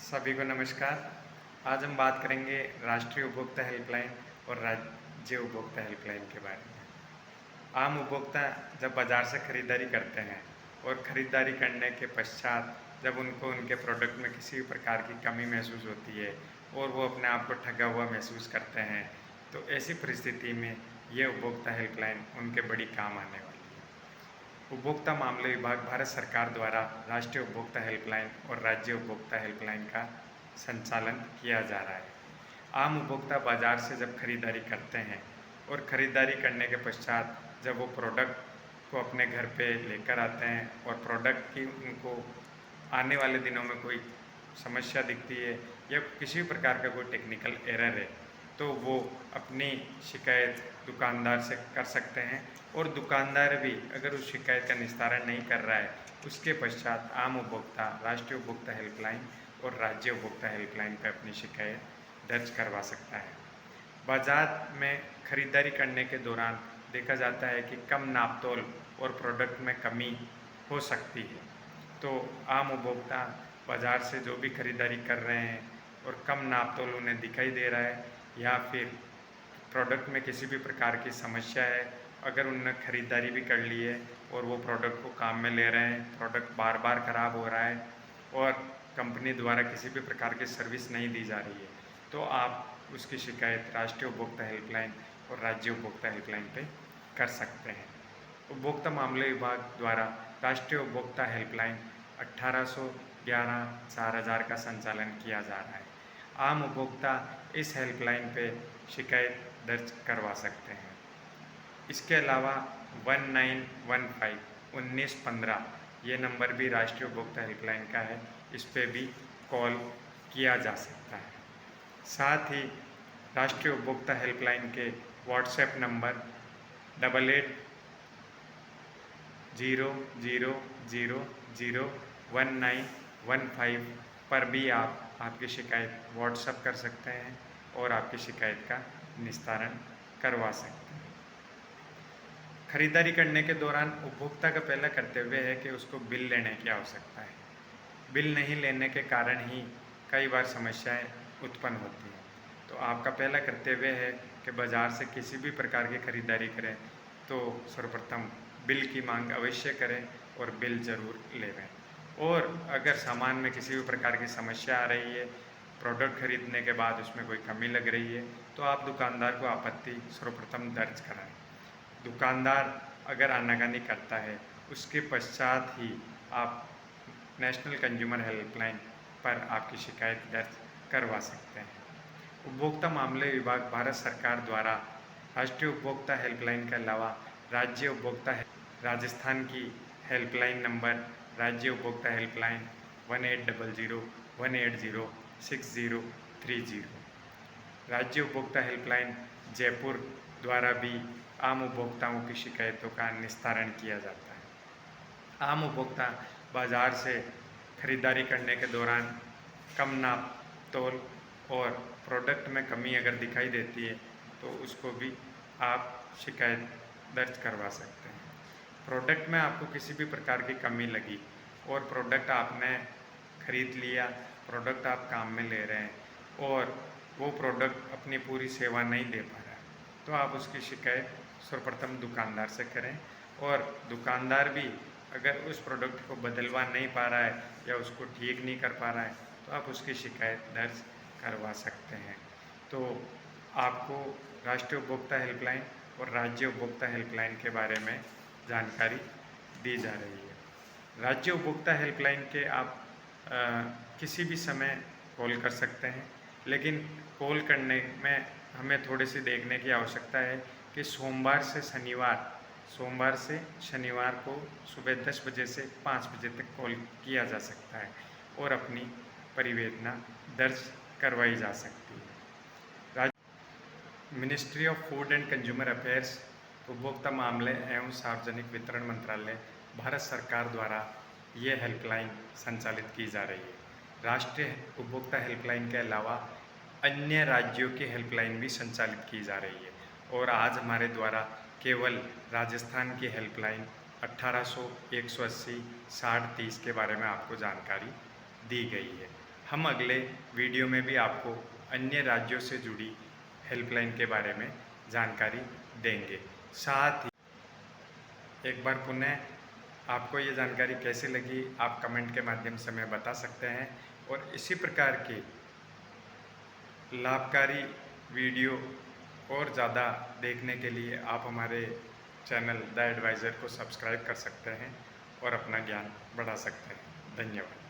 सभी को नमस्कार। आज हम बात करेंगे राष्ट्रीय उपभोक्ता हेल्पलाइन और राज्य उपभोक्ता हेल्पलाइन के बारे में। आम उपभोक्ता जब बाज़ार से खरीदारी करते हैं और ख़रीदारी करने के पश्चात जब उनको उनके प्रोडक्ट में किसी भी प्रकार की कमी महसूस होती है और वो अपने आप को ठगा हुआ महसूस करते हैं, तो ऐसी परिस्थिति में ये उपभोक्ता हेल्पलाइन उनके बड़ी काम आने वाली है। उपभोक्ता मामले विभाग भारत सरकार द्वारा राष्ट्रीय उपभोक्ता हेल्पलाइन और राज्य उपभोक्ता हेल्पलाइन का संचालन किया जा रहा है। आम उपभोक्ता बाज़ार से जब खरीदारी करते हैं और ख़रीदारी करने के पश्चात जब वो प्रोडक्ट को अपने घर पे लेकर आते हैं और प्रोडक्ट की उनको आने वाले दिनों में कोई समस्या दिखती है या किसी भी प्रकार का कोई टेक्निकल एरर है, तो वो अपनी शिकायत दुकानदार से कर सकते हैं और दुकानदार भी अगर उस शिकायत का निस्तारण नहीं कर रहा है, उसके पश्चात आम उपभोक्ता राष्ट्रीय उपभोक्ता हेल्पलाइन और राज्य उपभोक्ता हेल्पलाइन पर अपनी शिकायत दर्ज करवा सकता है। बाजार में खरीदारी करने के दौरान देखा जाता है कि कम नापतोल और प्रोडक्ट में कमी हो सकती है, तो आम उपभोक्ता बाज़ार से जो भी खरीदारी कर रहे हैं और कम नापतोल उन्हें दिखाई दे रहा है या फिर प्रोडक्ट में किसी भी प्रकार की समस्या है, अगर उन्होंने ख़रीदारी भी कर ली है और वो प्रोडक्ट को काम में ले रहे हैं, प्रोडक्ट बार बार ख़राब हो रहा है और कंपनी द्वारा किसी भी प्रकार की सर्विस नहीं दी जा रही है, तो आप उसकी शिकायत राष्ट्रीय उपभोक्ता हेल्पलाइन और राज्य उपभोक्ता हेल्पलाइन पे कर सकते हैं। उपभोक्ता मामले विभाग द्वारा राष्ट्रीय उपभोक्ता हेल्पलाइन 1811/4000 का संचालन किया जा रहा है। आम उपभोक्ता इस हेल्पलाइन पे शिकायत दर्ज करवा सकते हैं। इसके अलावा 1915 ये नंबर भी राष्ट्रीय उपभोक्ता हेल्पलाइन का है, इस पे भी कॉल किया जा सकता है। साथ ही राष्ट्रीय उपभोक्ता हेल्पलाइन के व्हाट्सएप नंबर 8800001915 पर भी आप आपकी शिकायत व्हाट्सएप कर सकते हैं और आपकी शिकायत का निस्तारण करवा सकते हैं। खरीदारी करने के दौरान उपभोक्ता का पहला कर्तव्य है कि उसको बिल लेने की आवश्यकता है। बिल नहीं लेने के कारण ही कई बार समस्याएं उत्पन्न होती हैं, तो आपका पहला कर्तव्य है कि बाज़ार से किसी भी प्रकार की खरीदारी करें तो सर्वप्रथम बिल की मांग अवश्य करें और बिल ज़रूर लेवें। और अगर सामान में किसी भी प्रकार की समस्या आ रही है, प्रोडक्ट खरीदने के बाद उसमें कोई कमी लग रही है, तो आप दुकानदार को आपत्ति सर्वप्रथम दर्ज कराएं। दुकानदार अगर आनाकानी करता है, उसके पश्चात ही आप नेशनल कंज्यूमर हेल्पलाइन पर आपकी शिकायत दर्ज करवा सकते हैं। उपभोक्ता मामले विभाग भारत सरकार द्वारा राष्ट्रीय उपभोक्ता हेल्पलाइन के अलावा राज्य उपभोक्ता राजस्थान की हेल्पलाइन नंबर राज्य उपभोक्ता हेल्पलाइन 1800-180-6030, राज्य उपभोक्ता हेल्पलाइन जयपुर द्वारा भी आम उपभोक्ताओं की शिकायतों का निस्तारण किया जाता है। आम उपभोक्ता बाज़ार से खरीदारी करने के दौरान कम नापतोल और प्रोडक्ट में कमी अगर दिखाई देती है, तो उसको भी आप शिकायत दर्ज करवा सकते हैं। प्रोडक्ट में आपको किसी भी प्रकार की कमी लगी और प्रोडक्ट आपने ख़रीद लिया, प्रोडक्ट आप काम में ले रहे हैं और वो प्रोडक्ट अपनी पूरी सेवा नहीं दे पा रहा है, तो आप उसकी शिकायत सर्वप्रथम दुकानदार से करें और दुकानदार भी अगर उस प्रोडक्ट को बदलवा नहीं पा रहा है या उसको ठीक नहीं कर पा रहा है, तो आप उसकी शिकायत दर्ज करवा सकते हैं। तो आपको राष्ट्रीय उपभोक्ता हेल्पलाइन और राज्य उपभोक्ता हेल्पलाइन के बारे में जानकारी दी जा रही है। राज्य उपभोक्ता हेल्पलाइन के आप किसी भी समय कॉल कर सकते हैं, लेकिन कॉल करने में हमें थोड़ी सी देखने की आवश्यकता है कि सोमवार से शनिवार को सुबह 10 बजे से 5 बजे तक कॉल किया जा सकता है और अपनी परिवेदना दर्ज करवाई जा सकती है। Ministry of food and consumer affairs, उपभोक्ता मामले एवं सार्वजनिक वितरण मंत्रालय, भारत सरकार द्वारा ये हेल्पलाइन संचालित की जा रही है। राष्ट्रीय उपभोक्ता हेल्पलाइन के अलावा अन्य राज्यों की हेल्पलाइन भी संचालित की जा रही है और आज हमारे द्वारा केवल राजस्थान की हेल्पलाइन 1800-180-6030 के बारे में आपको जानकारी दी गई है। हम अगले वीडियो में भी आपको अन्य राज्यों से जुड़ी हेल्पलाइन के बारे में जानकारी देंगे। साथ ही एक बार पुनः आपको ये जानकारी कैसी लगी आप कमेंट के माध्यम से हमें बता सकते हैं, और इसी प्रकार की लाभकारी वीडियो और ज़्यादा देखने के लिए आप हमारे चैनल द एडवाइज़र को सब्सक्राइब कर सकते हैं और अपना ज्ञान बढ़ा सकते हैं। धन्यवाद।